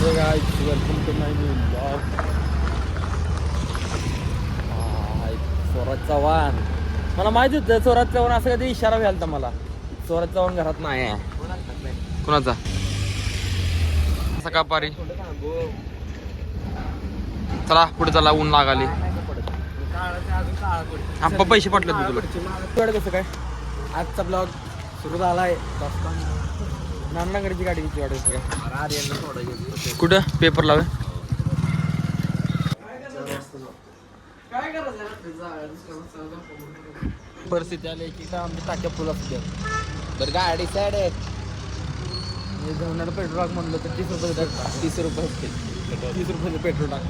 Hey guys, welcome to my new vlog. Swaraj Chavan मला माहिती होतं स्वराज चव्हाण असं कधी इशारा घ्यालता मला. स्वराज चव्हाण घरात नाही आहे. कोणाचा सकाळ पारी चला पुढे चला ऊन लागाली. आप्पा पैसे पाठले तुला कसं काय. आजचा ब्लॉग सुरू झालाय. नानाकडची गाडी किती वाटायची काय कुठं पेपर लावे परिस्थिती आली की का आमच्या टाक्या फुल असते. बरं गाडी साईड आहेत पेट्रोल टाक म्हणलं तर 30 रुपये 30 रुपये असते. 30 रुपये पेट्रोल टाक.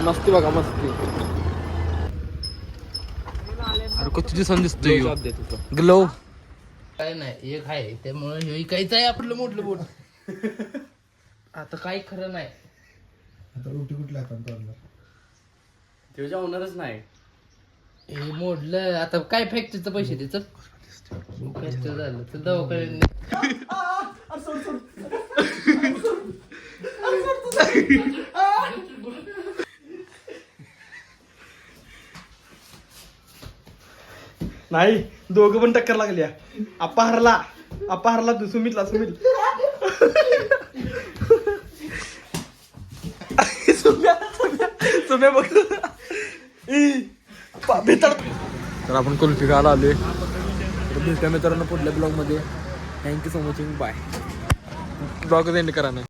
मस्ती बघा मस्ती. अरे किती दिवसांनी दिसतोय ग्लो. काय नाही एक आहे त्यामुळे हे काहीच आहे आपलं मोठलं बोट. आता काही खरं नाही. आता रोटी कुठला ते होणारच नाही. हे मोडलं आता काय फॅक्टरीचं पैसे द्यायचं कष्ट झालं तर दवाखान्यात नाही. दोघं पण टक्कर लागल्या. आप्पा हरला तू सुमितला सुम्या बघ. तर आपण कुल्फी खायला आलोय. भेटूया मित्रांनो पुढल्या ब्लॉग मध्ये. Thank you so much. Bye. Blog end करा नाही.